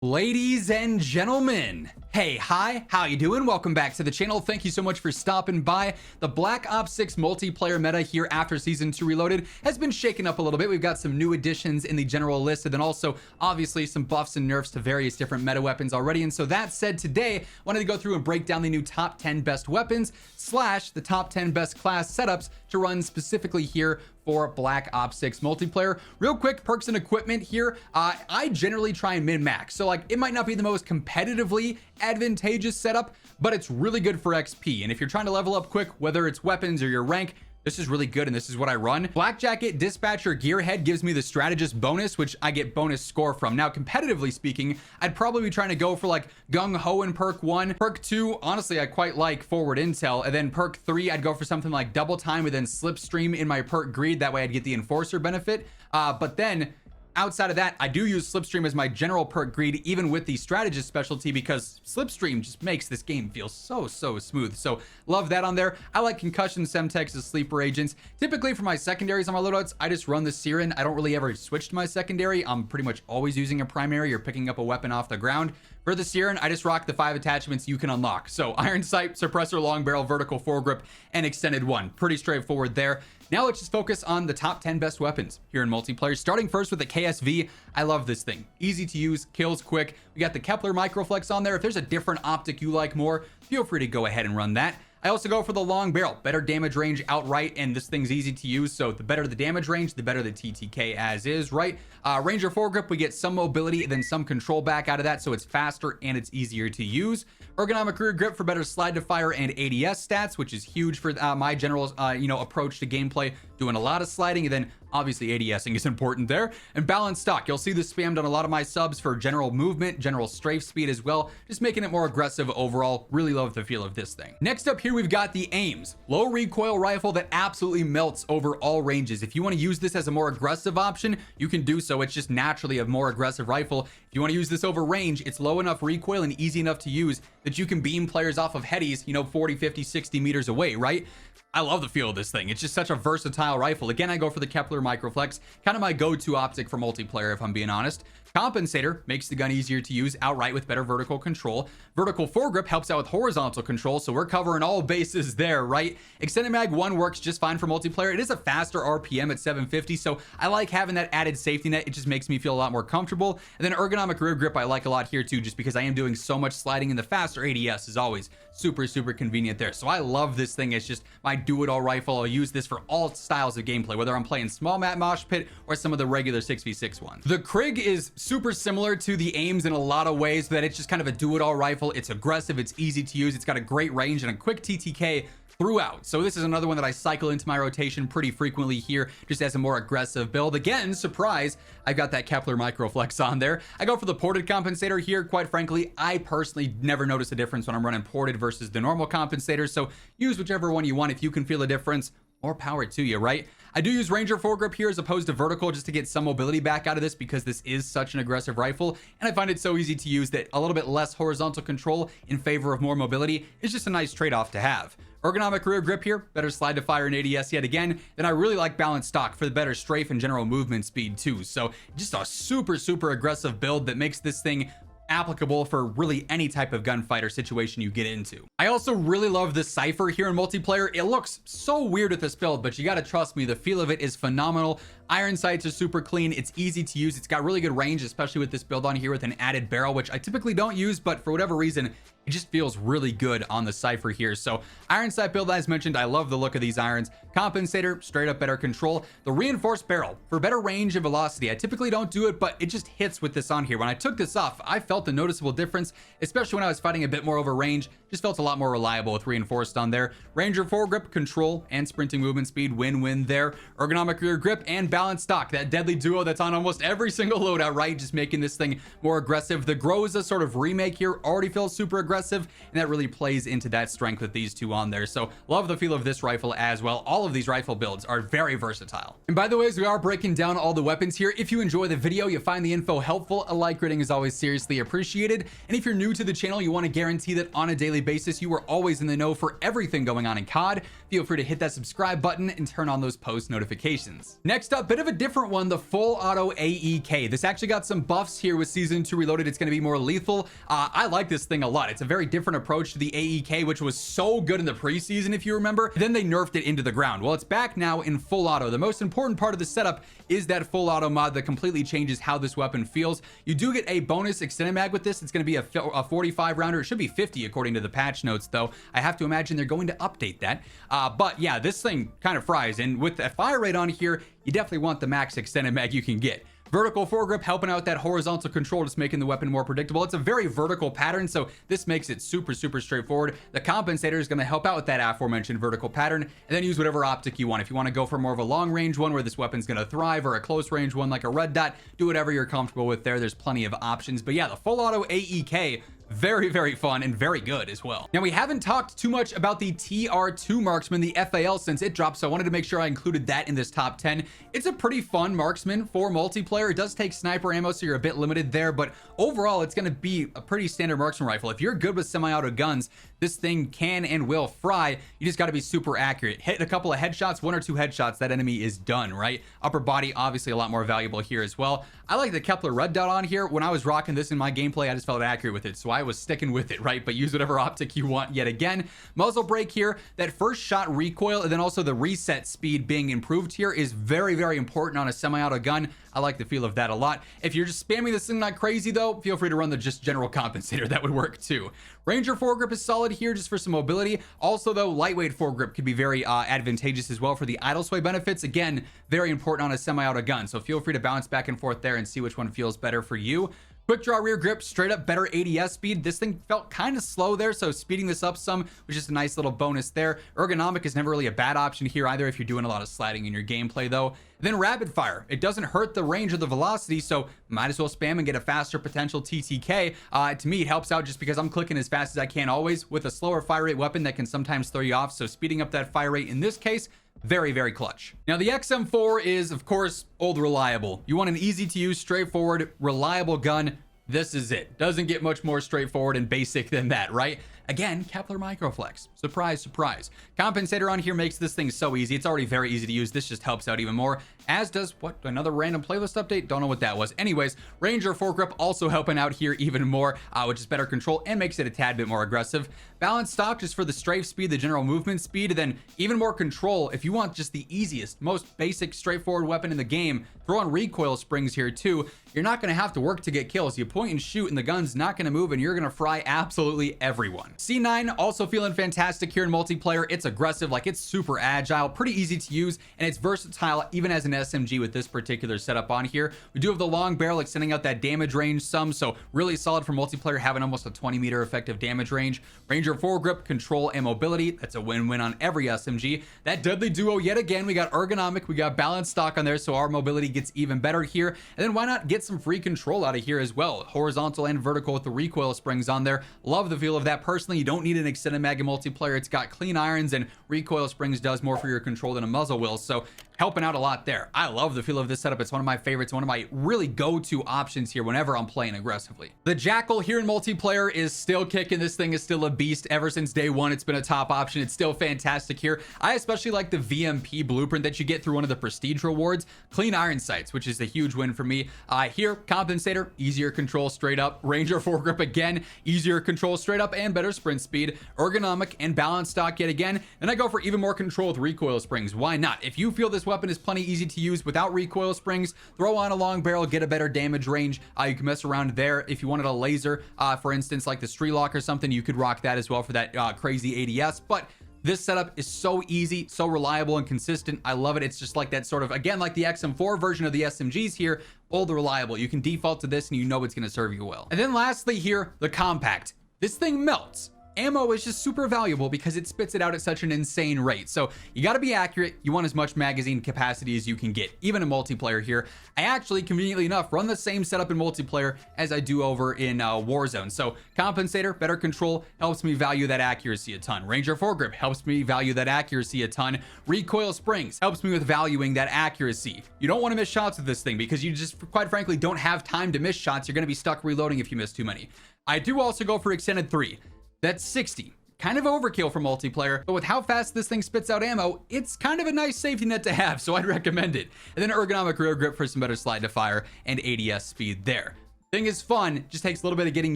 Ladies and gentlemen, hey, hi, how you doing? Welcome back to the channel. Thank you so much for stopping by. The Black Ops 6 multiplayer meta here after Season 2 Reloaded has been shaken up a little bit. We've got some new additions in the general list, and then also, obviously, some buffs and nerfs to various different meta weapons already. And so that said, today, I wanted to go through and break down the new top 10 best weapons / the top 10 best class setups to run specifically here for Black Ops 6 multiplayer. Real quick, perks and equipment here. I generally try and min-max. So like, it might not be the most competitively advantageous setup, but it's really good for XP. And if you're trying to level up quick, whether it's weapons or your rank, this is really good, and this is what I run. Black Jacket, Dispatcher, Gearhead gives me the Strategist bonus, which I get bonus score from. Now, competitively speaking, I'd probably be trying to go for like Gung Ho in perk 1. Perk 2, honestly, I quite like Forward Intel. And then perk 3, I'd go for something like Double Time and then Slipstream in my perk Greed. That way I'd get the Enforcer benefit. But then, outside of that, I do use Slipstream as my general perk Greed, even with the Strategist specialty, because Slipstream just makes this game feel so smooth. So love that on there. I like Concussion, Semtex as sleeper agents. Typically for my secondaries on my loadouts, I just run the Siren. I don't really ever switch to my secondary. I'm pretty much always using a primary or picking up a weapon off the ground. For the Siren, I just rock the 5 attachments you can unlock. So Iron Sight, Suppressor, Long Barrel, Vertical Foregrip, and Extended 1. Pretty straightforward there. Now let's just focus on the top 10 best weapons here in multiplayer. Starting first with the KSV. I love this thing. Easy to use, kills quick. We got the Kepler Microflex on there. If there's a different optic you like more, feel free to go ahead and run that. I also go for the Long Barrel, better damage range outright, and this thing's easy to use, so the better the damage range, the better the TTK as is, right? Ranger Foregrip, we get some mobility, then some control back out of that, so it's faster and it's easier to use. Ergonomic Rear Grip for better slide to fire and ADS stats, which is huge for my general, approach to gameplay, doing a lot of sliding, and then obviously ADSing is important there. And Balanced Stock, you'll see this spammed on a lot of my subs for general movement, general strafe speed as well, just making it more aggressive overall. Really love the feel of this thing. Next up here, we've got the AMES, low recoil rifle that absolutely melts over all ranges. If you want to use this as a more aggressive option, you can do so. It's just naturally a more aggressive rifle. If you want to use this over range, it's low enough recoil and easy enough to use that you can beam players off of headies, 40, 50, 60 meters away, right? I love the feel of this thing. It's just such a versatile rifle. Again, I go for the Kepler Microflex, kind of my go-to optic for multiplayer, if I'm being honest. Compensator makes the gun easier to use outright with better vertical control. Vertical Foregrip helps out with horizontal control, so we're covering all bases there, right? Extended Mag 1 works just fine for multiplayer. It is a faster RPM at 750, so I like having that added safety net. It just makes me feel a lot more comfortable. And then Ergonomic Rear Grip I like a lot here too, just because I am doing so much sliding, and the faster ADS is always super convenient there. So I love this thing. It's just my do-it-all rifle. I'll use this for all styles of gameplay, whether I'm playing small map mosh pit or some of the regular 6v6 ones. The Krig is super similar to the AMES in a lot of ways, that it's just kind of a do-it-all rifle. It's aggressive, it's easy to use, it's got a great range and a quick TTK throughout. So this is another one that I cycle into my rotation pretty frequently here, just as a more aggressive build. Again, surprise, I've got that Kepler Microflex on there. I go for the ported compensator here. Quite frankly, I personally never notice a difference when I'm running ported versus the normal compensator, so use whichever one you want. If you can feel a difference, more power to you, right? I do use Ranger Foregrip here as opposed to vertical, just to get some mobility back out of this, because this is such an aggressive rifle, and I find it so easy to use that a little bit less horizontal control in favor of more mobility is just a nice trade-off to have. Ergonomic Rear Grip here, better slide to fire and ADS yet again. Then I really like Balanced Stock for the better strafe and general movement speed too. So just a super aggressive build that makes this thing applicable for really any type of gunfighter situation you get into. I also really love the Cypher here in multiplayer. It looks so weird with this build, but you gotta trust me, the feel of it is phenomenal. Iron sights are super clean, it's easy to use, it's got really good range, especially with this build on here with an added barrel, which I typically don't use, but for whatever reason, it just feels really good on the Cypher here. So iron sight build, as mentioned, I love the look of these irons. Compensator, straight up better control. The reinforced barrel for better range and velocity. I typically don't do it, but it just hits with this on here. When I took this off, I felt a noticeable difference, especially when I was fighting a bit more over range. Just felt a lot more reliable with reinforced on there. Ranger Foregrip, control and sprinting movement speed, win-win there. Ergonomic Rear Grip and Balanced Stock, that deadly duo that's on almost every single loadout, right? Just making this thing more aggressive. The Groza sort of remake here already feels super aggressive, and that really plays into that strength with these two on there. So love the feel of this rifle as well. All of these rifle builds are very versatile. And by the way, as we are breaking down all the weapons here, if you enjoy the video, you find the info helpful, a like rating is always seriously appreciated. And if you're new to the channel, you want to guarantee that on a daily basis you are always in the know for everything going on in COD, feel free to hit that subscribe button and turn on those post notifications. Next up, bit of a different one, the full auto AEK. This actually got some buffs here with Season 2 Reloaded. It's going to be more lethal. I like this thing a lot. It's a very different approach to the AEK, which was so good in the preseason, if you remember. Then they nerfed it into the ground. Well, it's back now in full auto. The most important part of the setup is that full auto mod that completely changes how this weapon feels. You do get a bonus extended mag with this. It's going to be a 45 rounder. It should be 50 according to the patch notes, though. I have to imagine they're going to update that. But yeah, this thing kind of fries. And with that fire rate on here, you definitely want the max extended mag you can get. Vertical foregrip helping out that horizontal control, just making the weapon more predictable. It's a very vertical pattern, so this makes it super straightforward. The compensator is going to help out with that aforementioned vertical pattern, and then use whatever optic you want. If you want to go for more of a long range one where this weapon's going to thrive, or a close range one like a red dot, do whatever you're comfortable with there. There's plenty of options. But yeah, the full auto AEK, very fun and very good as well. Now, we haven't talked too much about the TR2 marksman, the FAL, since it dropped, so I wanted to make sure I included that in this top 10. It's a pretty fun marksman for multiplayer. It does take sniper ammo, so you're a bit limited there, but overall it's going to be a pretty standard marksman rifle. If you're good with semi-auto guns, this thing can and will fry. You just got to be super accurate. Hit a couple of headshots, 1 or 2 headshots, that enemy is done, right? Upper body obviously a lot more valuable here as well. I like the Kepler red dot on here. When I was rocking this in my gameplay, I just felt accurate with it, so I was sticking with it, right? But use whatever optic you want yet again. Muzzle brake here, that first shot recoil, and then also the reset speed being improved here is very important on a semi-auto gun. I like the feel of that a lot. If you're just spamming this thing like crazy though, feel free to run the just general compensator. That would work too. Ranger foregrip is solid here just for some mobility. Also though, lightweight foregrip could be very advantageous as well for the idle sway benefits. Again, very important on a semi-auto gun. So feel free to bounce back and forth there and see which one feels better for you. Quick draw rear grip, straight up better ADS speed. This thing felt kind of slow there, so speeding this up some was just a nice little bonus there. Ergonomic is never really a bad option here either if you're doing a lot of sliding in your gameplay though. Then rapid fire. It doesn't hurt the range or the velocity, so might as well spam and get a faster potential TTK. To me, it helps out just because I'm clicking as fast as I can always with a slower fire rate weapon that can sometimes throw you off, so speeding up that fire rate in this case, very clutch. Now the XM4 is of course old reliable. You want an easy to use, straightforward, reliable gun. This is it. Doesn't get much more straightforward and basic than that, right? Again, Kepler Microflex. Surprise. Compensator on here makes this thing so easy. It's already very easy to use. This just helps out even more. As does, what, another random playlist update? Don't know what that was. Anyways, Ranger foregrip also helping out here even more, which is better control and makes it a tad bit more aggressive. Balanced stock just for the strafe speed, the general movement speed, and then even more control. If you want just the easiest, most basic, straightforward weapon in the game, throw on recoil springs here too. You're not going to have to work to get kills. You point and shoot and the gun's not going to move and you're going to fry absolutely everyone. C9 also feeling fantastic here in multiplayer. It's aggressive, like it's super agile, pretty easy to use, and it's versatile even as an SMG with this particular setup on here. We do have the long barrel extending out that damage range some, so really solid for multiplayer, having almost a 20 meter effective damage range. Ranger foregrip, control, and mobility. That's a win-win on every SMG. That deadly duo yet again. We got ergonomic, we got balanced stock on there, so our mobility gets even better here. And then why not get some free control out of here as well? Horizontal and vertical with the recoil springs on there. Love the feel of that personally. You don't need an extended mag in multiplayer. It's got clean irons, and recoil springs does more for your control than a muzzle will, so helping out a lot there. I love the feel of this setup. It's one of my favorites, one of my really go-to options here whenever I'm playing aggressively. The Jackal here in multiplayer is still kicking. This thing is still a beast. Ever since day one, it's been a top option. It's still fantastic here. I especially like the VMP blueprint that you get through one of the prestige rewards. Clean iron sights, which is a huge win for me. Here, compensator, easier control straight up. Ranger foregrip again, easier control straight up and better sprint speed. Ergonomic and balanced stock yet again. And I go for even more control with recoil springs. Why not? If you feel this weapon is plenty easy to use without recoil springs, throw on a long barrel, get a better damage range. You can mess around there. If you wanted a laser, for instance, like the Streetlock or something, you could rock that as well for that crazy ADS. But this setup is so easy, so reliable and consistent. I love it. It's just like that sort of, again, like the XM4 version of the SMGs here, old reliable. You can default to this and you know it's going to serve you well. And then lastly here, the Kompakt. This thing melts. Ammo is just super valuable because it spits it out at such an insane rate. So you got to be accurate. You want as much magazine capacity as you can get, even in multiplayer here. I actually, conveniently enough, run the same setup in multiplayer as I do over in Warzone. So compensator, better control, helps me value that accuracy a ton. Ranger foregrip helps me value that accuracy a ton. Recoil springs helps me with valuing that accuracy. You don't want to miss shots with this thing because you just, quite frankly, don't have time to miss shots. You're going to be stuck reloading if you miss too many. I do also go for extended 3. That's 60. kind of overkill for multiplayer, but with how fast this thing spits out ammo, it's kind of a nice safety net to have, so I'd recommend it. And then ergonomic rear grip for some better slide to fire and ADS speed there. Thing is fun, just takes a little bit of getting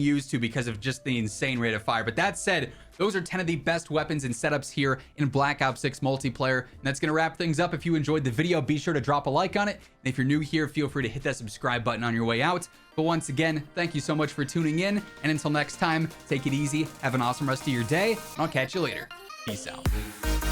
used to because of just the insane rate of fire. But that said, those are 10 of the best weapons and setups here in Black Ops 6 multiplayer. And that's going to wrap things up. If you enjoyed the video, be sure to drop a like on it. And if you're new here, feel free to hit that subscribe button on your way out. But once again, thank you so much for tuning in. And until next time, take it easy, have an awesome rest of your day, and I'll catch you later. Peace out.